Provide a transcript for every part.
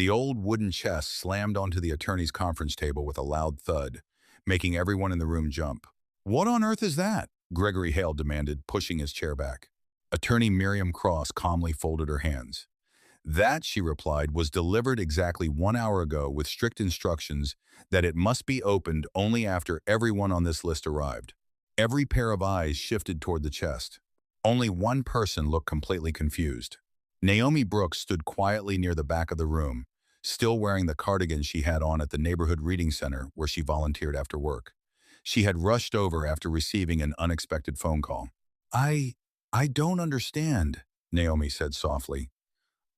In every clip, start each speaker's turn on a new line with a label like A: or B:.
A: The old wooden chest slammed onto the attorney's conference table with a loud thud, making everyone in the room jump. "What on earth is that?" Gregory Hale demanded, pushing his chair back. Attorney Miriam Cross calmly folded her hands. "That," she replied, "was delivered exactly 1 hour ago with strict instructions that it must be opened only after everyone on this list arrived." Every pair of eyes shifted toward the chest. Only one person looked completely confused. Naomi Brooks stood quietly near the back of the room, still wearing the cardigan she had on at the neighborhood reading center where she volunteered after work. She had rushed over after receiving an unexpected phone call. I don't understand," Naomi said softly.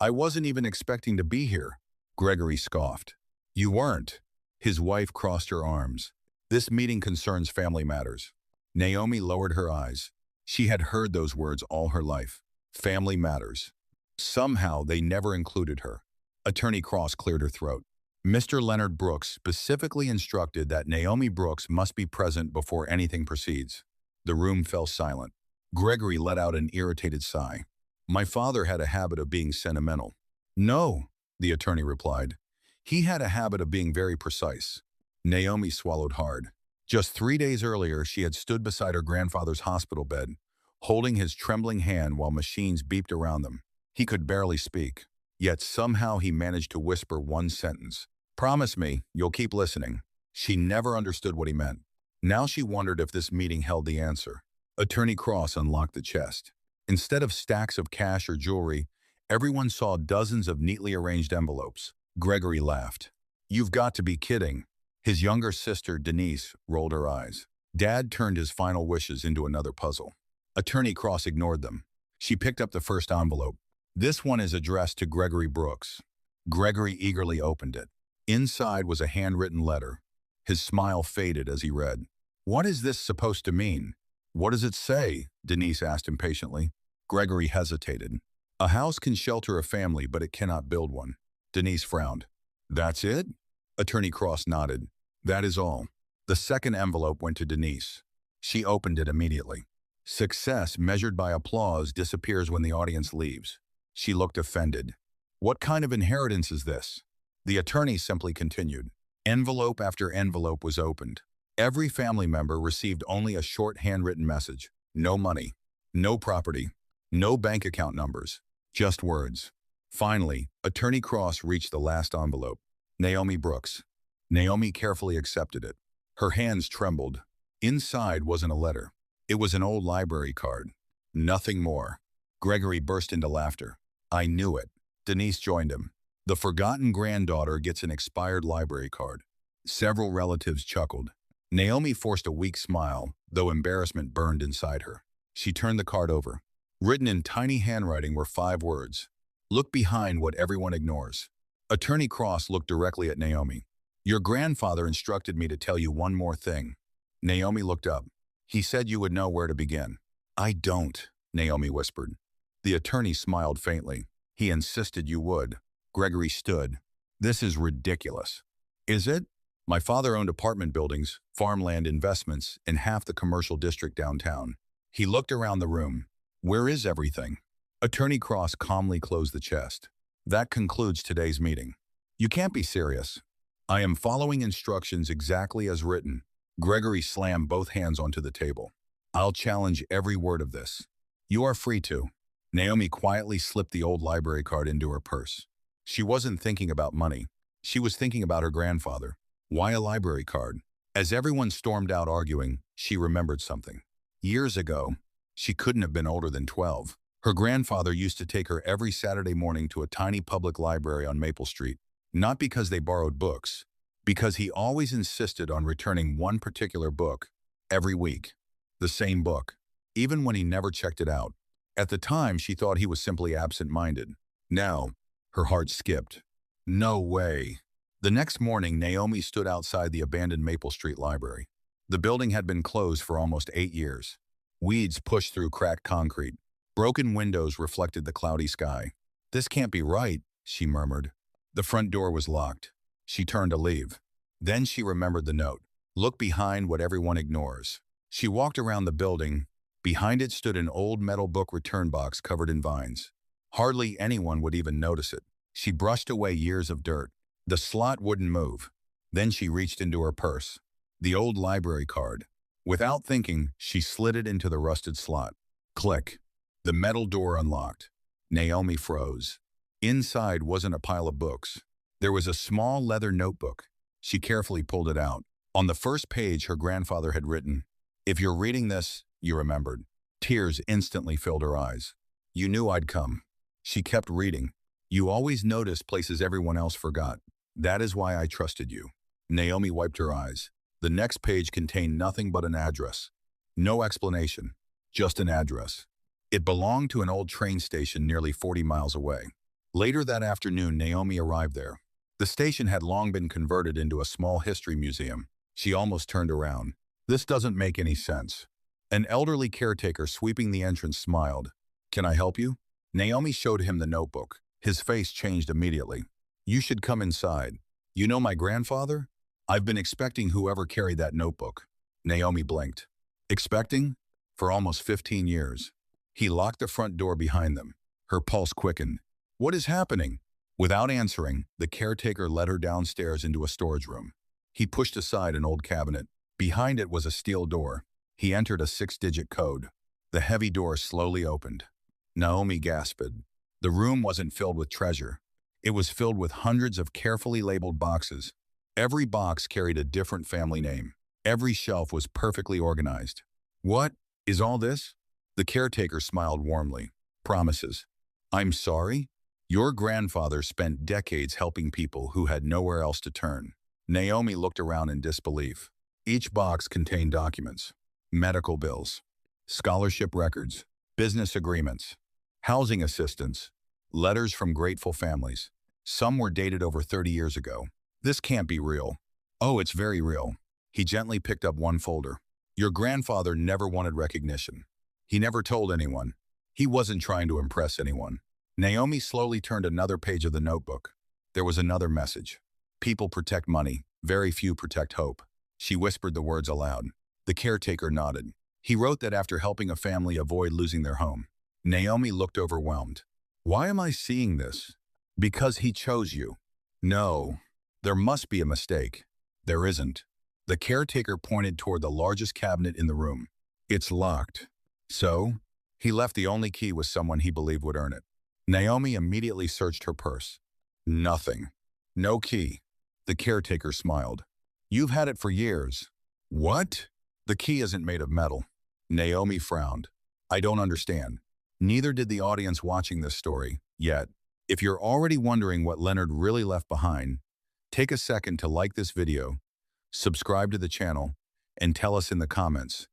A: "I wasn't even expecting to be here." Gregory scoffed. "You weren't." His wife crossed her arms. "This meeting concerns family matters." Naomi lowered her eyes. She had heard those words all her life. Family matters. Somehow they never included her. Attorney Cross cleared her throat. "Mr. Leonard Brooks specifically instructed that Naomi Brooks must be present before anything proceeds." The room fell silent. Gregory let out an irritated sigh. "My father had a habit of being sentimental." "No," the attorney replied. "He had a habit of being very precise." Naomi swallowed hard. Just 3 days earlier, she had stood beside her grandfather's hospital bed, holding his trembling hand while machines beeped around them. He could barely speak, yet somehow he managed to whisper one sentence. "Promise me, you'll keep listening." She never understood what he meant. Now she wondered if this meeting held the answer. Attorney Cross unlocked the chest. Instead of stacks of cash or jewelry, everyone saw dozens of neatly arranged envelopes. Gregory laughed. "You've got to be kidding." His younger sister, Denise, rolled her eyes. Dad turned his final wishes into another puzzle. Attorney Cross ignored them. She picked up the first envelope. "This one is addressed to Gregory Brooks." Gregory eagerly opened it. Inside was a handwritten letter. His smile faded as he read. "What is this supposed to mean?" "What does it say?" Denise asked impatiently. Gregory hesitated. "A house can shelter a family, but it cannot build one." Denise frowned. "That's it?" Attorney Cross nodded. "That is all." The second envelope went to Denise. She opened it immediately. "Success measured by applause disappears when the audience leaves." She looked offended. "What kind of inheritance is this?" The attorney simply continued. Envelope after envelope was opened. Every family member received only a short handwritten message. No money, no property, no bank account numbers, just words. Finally, Attorney Cross reached the last envelope. Naomi Brooks. Naomi carefully accepted it. Her hands trembled. Inside wasn't a letter. It was an old library card. Nothing more. Gregory burst into laughter. "I knew it." Denise joined him. "The forgotten granddaughter gets an expired library card." Several relatives chuckled. Naomi forced a weak smile, though embarrassment burned inside her. She turned the card over. Written in tiny handwriting were 5 words. "Look behind what everyone ignores." Attorney Cross looked directly at Naomi. "Your grandfather instructed me to tell you one more thing." Naomi looked up. "He said you would know where to begin." "I don't," Naomi whispered. The attorney smiled faintly. "He insisted you would." Gregory stood. "This is ridiculous." "Is it? My father owned apartment buildings, farmland investments, in half the commercial district downtown." He looked around the room. "Where is everything?" Attorney Cross calmly closed the chest. "That concludes today's meeting." "You can't be serious." "I am following instructions exactly as written." Gregory slammed both hands onto the table. "I'll challenge every word of this." "You are free to." Naomi quietly slipped the old library card into her purse. She wasn't thinking about money. She was thinking about her grandfather. Why a library card? As everyone stormed out arguing, she remembered something. Years ago, she couldn't have been older than 12. Her grandfather used to take her every Saturday morning to a tiny public library on Maple Street, not because they borrowed books, because he always insisted on returning one particular book every week. The same book, even when he never checked it out. At the time, she thought he was simply absent-minded. Now, her heart skipped. No way. The next morning, Naomi stood outside the abandoned Maple Street Library. The building had been closed for almost 8 years. Weeds pushed through cracked concrete. Broken windows reflected the cloudy sky. "This can't be right," she murmured. The front door was locked. She turned to leave. Then she remembered the note. "Look behind what everyone ignores." She walked around the building. Behind it stood an old metal book return box covered in vines. Hardly anyone would even notice it. She brushed away years of dirt. The slot wouldn't move. Then she reached into her purse. The old library card. Without thinking, she slid it into the rusted slot. Click. The metal door unlocked. Naomi froze. Inside wasn't a pile of books. There was a small leather notebook. She carefully pulled it out. On the first page, her grandfather had written, "If you're reading this," you remembered. Tears instantly filled her eyes. "You knew I'd come." She kept reading. "You always notice places everyone else forgot. That is why I trusted you." Naomi wiped her eyes. The next page contained nothing but an address. No explanation, just an address. It belonged to an old train station nearly 40 miles away. Later that afternoon, Naomi arrived there. The station had long been converted into a small history museum. She almost turned around. "This doesn't make any sense." An elderly caretaker sweeping the entrance smiled. "Can I help you?" Naomi showed him the notebook. His face changed immediately. "You should come inside. You know my grandfather? I've been expecting whoever carried that notebook." Naomi blinked. "Expecting?" "For almost 15 years. He locked the front door behind them." Her pulse quickened. "What is happening?" Without answering, the caretaker led her downstairs into a storage room. He pushed aside an old cabinet. Behind it was a steel door. He entered a 6-digit code. The heavy door slowly opened. Naomi gasped. The room wasn't filled with treasure. It was filled with hundreds of carefully labeled boxes. Every box carried a different family name. Every shelf was perfectly organized. "What is all this?" The caretaker smiled warmly. "Promises." "I'm sorry?" "Your grandfather spent decades helping people who had nowhere else to turn." Naomi looked around in disbelief. Each box contained documents, medical bills, scholarship records, business agreements, housing assistance, letters from grateful families. Some were dated over 30 years ago. "This can't be real." "Oh, it's very real." He gently picked up one folder. "Your grandfather never wanted recognition. He never told anyone. He wasn't trying to impress anyone." Naomi slowly turned another page of the notebook. There was another message. "People protect money. Very few protect hope." She whispered the words aloud. The caretaker nodded. "He wrote that after helping a family avoid losing their home." Naomi looked overwhelmed. "Why am I seeing this?" "Because he chose you." "No. There must be a mistake." "There isn't." The caretaker pointed toward the largest cabinet in the room. "It's locked." "So?" "He left the only key with someone he believed would earn it." Naomi immediately searched her purse. Nothing. No key. The caretaker smiled. "You've had it for years." "What?" "The key isn't made of metal." Naomi frowned. "I don't understand." Neither did the audience watching this story, yet. If you're already wondering what Leonard really left behind, take a second to like this video, subscribe to the channel, and tell us in the comments.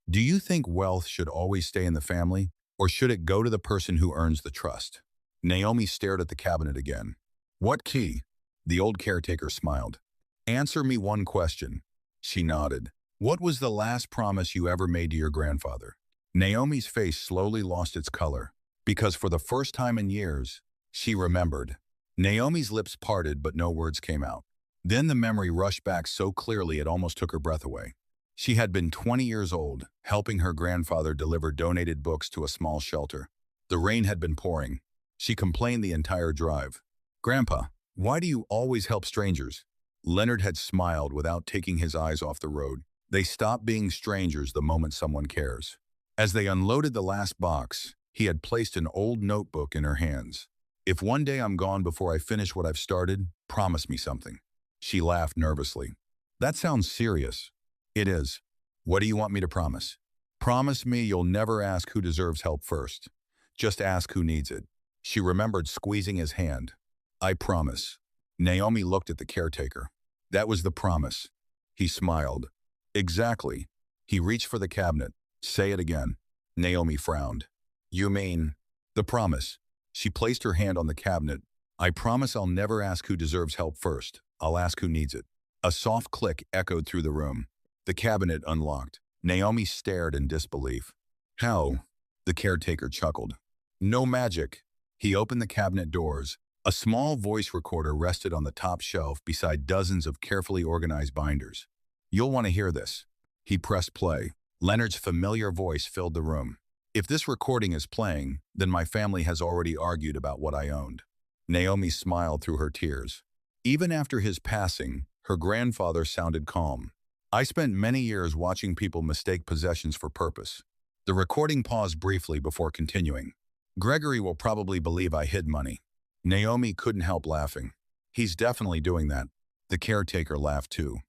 A: Do you think wealth should always stay in the family, or should it go to the person who earns the trust? Naomi stared at the cabinet again. "What key?" The old caretaker smiled. "Answer me one question." She nodded. "What was the last promise you ever made to your grandfather?" Naomi's face slowly lost its color, because for the first time in years, she remembered. Naomi's lips parted, but no words came out. Then the memory rushed back so clearly it almost took her breath away. She had been 20 years old, helping her grandfather deliver donated books to a small shelter. The rain had been pouring. She complained the entire drive. "Grandpa, why do you always help strangers?" Leonard had smiled without taking his eyes off the road. They stop being strangers the moment someone cares. As they unloaded the last box, he had placed an old notebook in her hands. "If one day I'm gone before I finish what I've started, promise me something." She laughed nervously. "That sounds serious." "It is." "What do you want me to promise?" "Promise me you'll never ask who deserves help first. Just ask who needs it." She remembered squeezing his hand. "I promise." Naomi looked at the caretaker. "That was the promise." He smiled. "Exactly." He reached for the cabinet. "Say it again." Naomi frowned. "You mean?" "The promise." She placed her hand on the cabinet. "I promise I'll never ask who deserves help first. I'll ask who needs it." A soft click echoed through the room. The cabinet unlocked. Naomi stared in disbelief. "How?" The caretaker chuckled. "No magic." He opened the cabinet doors. A small voice recorder rested on the top shelf beside dozens of carefully organized binders. "You'll want to hear this." He pressed play. Leonard's familiar voice filled the room. "If this recording is playing, then my family has already argued about what I owned." Naomi smiled through her tears. Even after his passing, her grandfather sounded calm. I spent many years watching people mistake possessions for purpose. The recording paused briefly before continuing. Gregory will probably believe I hid money. Naomi couldn't help laughing. He's definitely doing that. The caretaker laughed too.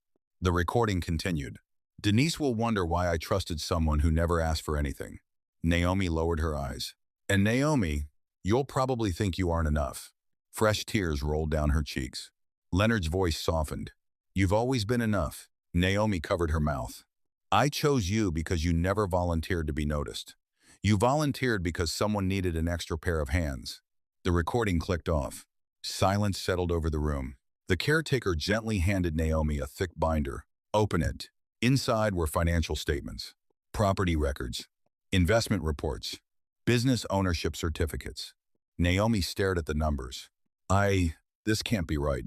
A: The recording continued. Denise will wonder why I trusted someone who never asked for anything. Naomi lowered her eyes. And Naomi, you'll probably think you aren't enough. Fresh tears rolled down her cheeks. Leonard's voice softened. You've always been enough. Naomi covered her mouth. I chose you because you never volunteered to be noticed. You volunteered because someone needed an extra pair of hands. The recording clicked off. Silence settled over the room. The caretaker gently handed Naomi a thick binder. Open it. Inside were financial statements, property records, investment reports, business ownership certificates. Naomi stared at the numbers. This can't be right.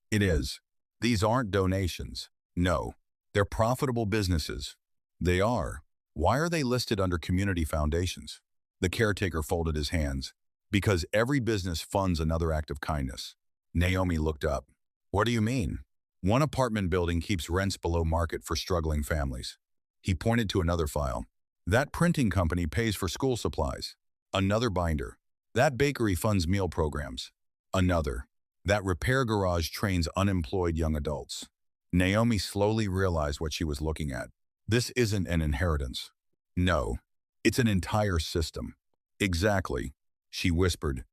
A: It is. These aren't donations. No. They're profitable businesses. They are. Why are they listed under community foundations? The caretaker folded his hands. Because every business funds another act of kindness. Naomi looked up. What do you mean? One apartment building keeps rents below market for struggling families. He pointed to another file. That printing company pays for school supplies. Another binder. That bakery funds meal programs. Another. That repair garage trains unemployed young adults. Naomi slowly realized what she was looking at. This isn't an inheritance. No, it's an entire system. Exactly, she whispered.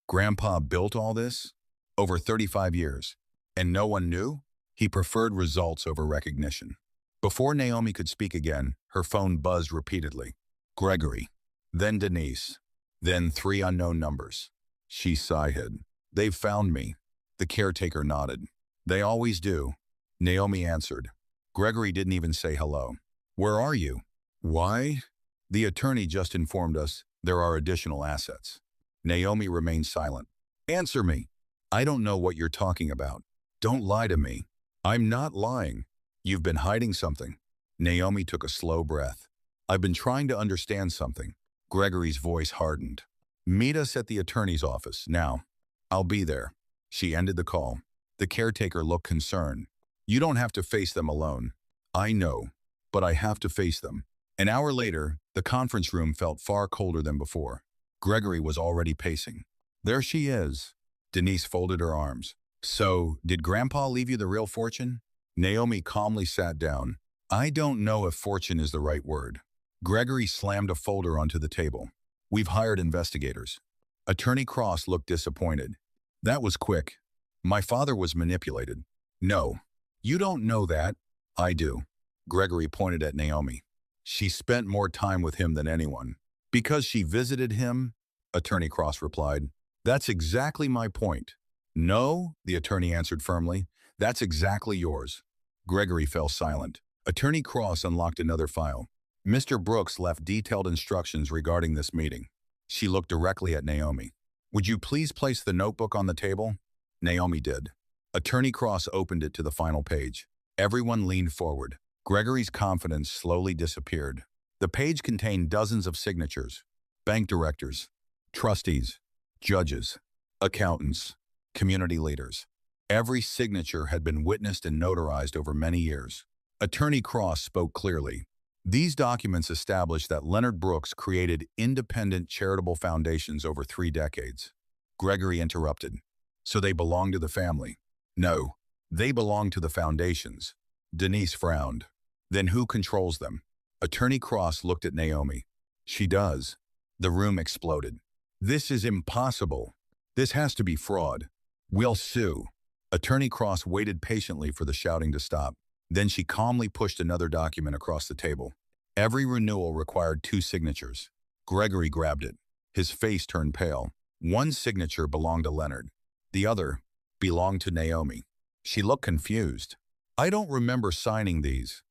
A: Grandpa built all this? Over 35 years. And no one knew? He preferred results over recognition. Before Naomi could speak again, her phone buzzed repeatedly. Gregory. Then Denise. Then 3 unknown numbers. She sighed. They've found me. The caretaker nodded. They always do. Naomi answered. Gregory didn't even say hello. Where are you? Why? The attorney just informed us there are additional assets. Naomi remained silent. Answer me. I don't know what you're talking about. Don't lie to me. I'm not lying. You've been hiding something. Naomi took a slow breath. I've been trying to understand something. Gregory's voice hardened. Meet us at the attorney's office, now. I'll be there. She ended the call. The caretaker looked concerned. You don't have to face them alone. I know, but I have to face them. An hour later, the conference room felt far colder than before. Gregory was already pacing. There she is. Denise folded her arms. So, did Grandpa leave you the real fortune? Naomi calmly sat down. I don't know if fortune is the right word. Gregory slammed a folder onto the table. We've hired investigators. Attorney Cross looked disappointed. That was quick. My father was manipulated. No, you don't know that. I do. Gregory pointed at Naomi. She spent more time with him than anyone. Because she visited him? Attorney Cross replied. That's exactly my point. No, the attorney answered firmly. That's exactly yours. Gregory fell silent. Attorney Cross unlocked another file. Mr. Brooks left detailed instructions regarding this meeting. She looked directly at Naomi. Would you please place the notebook on the table? Naomi did. Attorney Cross opened it to the final page. Everyone leaned forward. Gregory's confidence slowly disappeared. The page contained dozens of signatures. Bank directors, trustees, judges, accountants, community leaders. Every signature had been witnessed and notarized over many years. Attorney Cross spoke clearly. These documents established that Leonard Brooks created independent charitable foundations over 3 decades. Gregory interrupted. So they belong to the family? No, they belong to the foundations. Denise frowned. Then who controls them? Attorney Cross looked at Naomi. She does. The room exploded. This is impossible. This has to be fraud. We'll sue. Attorney Cross waited patiently for the shouting to stop. Then she calmly pushed another document across the table. Every renewal required 2 signatures. Gregory grabbed it. His face turned pale. One signature belonged to Leonard. The other belonged to Naomi. She looked confused. I don't remember signing these.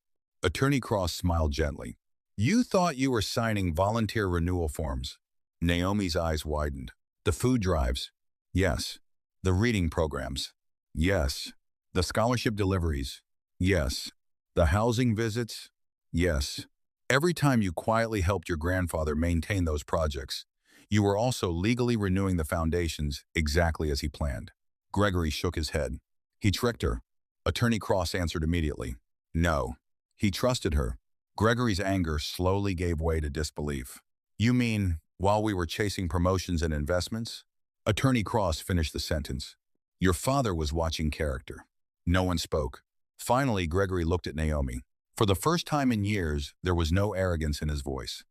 A: Attorney Cross smiled gently. You thought you were signing volunteer renewal forms. Naomi's eyes widened. The food drives? Yes. The reading programs? Yes. The scholarship deliveries? Yes. The housing visits? Yes. Every time you quietly helped your grandfather maintain those projects, You were also legally renewing the foundations exactly as he planned. Gregory shook his head. He tricked her. Attorney Cross answered immediately. No. He trusted her. Gregory's anger slowly gave way to disbelief. You mean, while we were chasing promotions and investments? Attorney Cross finished the sentence. Your father was watching character. No one spoke. Finally, Gregory looked at Naomi. For the first time in years, there was no arrogance in his voice.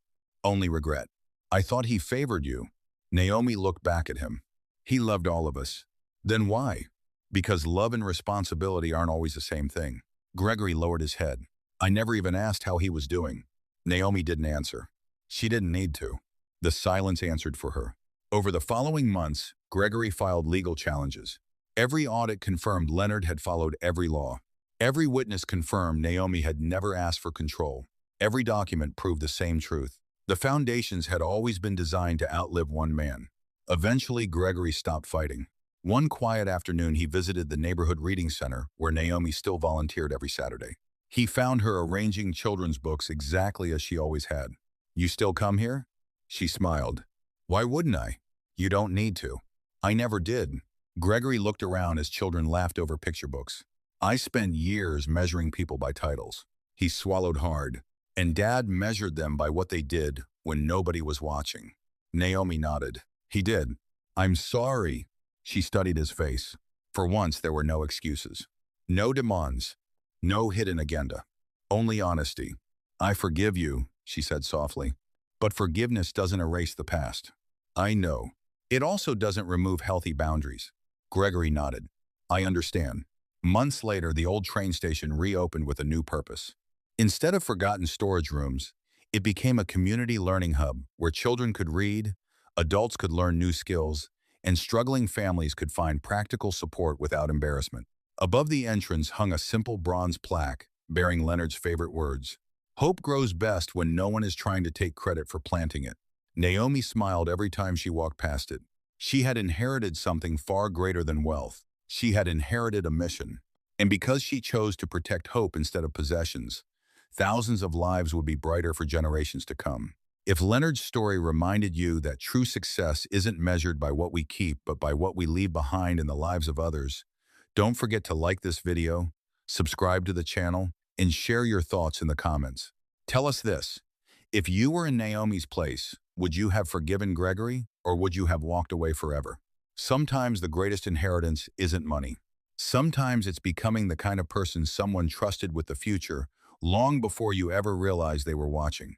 A: Only regret. I thought he favored you. Naomi looked back at him. He loved all of us. Then why? Because love and responsibility aren't always the same thing. Gregory lowered his head. I never even asked how he was doing. Naomi didn't answer. She didn't need to. The silence answered for her. Over the following months, Gregory filed legal challenges. Every audit confirmed Leonard had followed every law. Every witness confirmed Naomi had never asked for control. Every document proved the same truth. The foundations had always been designed to outlive one man. Eventually, Gregory stopped fighting. One quiet afternoon, he visited the neighborhood reading center where Naomi still volunteered every Saturday. He found her arranging children's books exactly as she always had. You still come here? She smiled. Why wouldn't I? You don't need to. I never did. Gregory looked around as children laughed over picture books. I spent years measuring people by titles. He swallowed hard. And Dad measured them by what they did when nobody was watching. Naomi nodded. He did. I'm sorry. She studied his face. For once, there were no excuses. No demands. No hidden agenda. Only honesty. I forgive you, she said softly. But forgiveness doesn't erase the past. I know. It also doesn't remove healthy boundaries. Gregory nodded. I understand. Months later, the old train station reopened with a new purpose. Instead of forgotten storage rooms, it became a community learning hub where children could read, adults could learn new skills, and struggling families could find practical support without embarrassment. Above the entrance hung a simple bronze plaque bearing Leonard's favorite words. Hope grows best when no one is trying to take credit for planting it. Naomi smiled every time she walked past it. She had inherited something far greater than wealth. She had inherited a mission. And because she chose to protect hope instead of possessions, thousands of lives would be brighter for generations to come. If Leonard's story reminded you that true success isn't measured by what we keep, but by what we leave behind in the lives of others, don't forget to like this video, subscribe to the channel, and share your thoughts in the comments. Tell us this. If you were in Naomi's place, would you have forgiven Gregory, or would you have walked away forever? Sometimes the greatest inheritance isn't money. Sometimes it's becoming the kind of person someone trusted with the future long before you ever realized they were watching.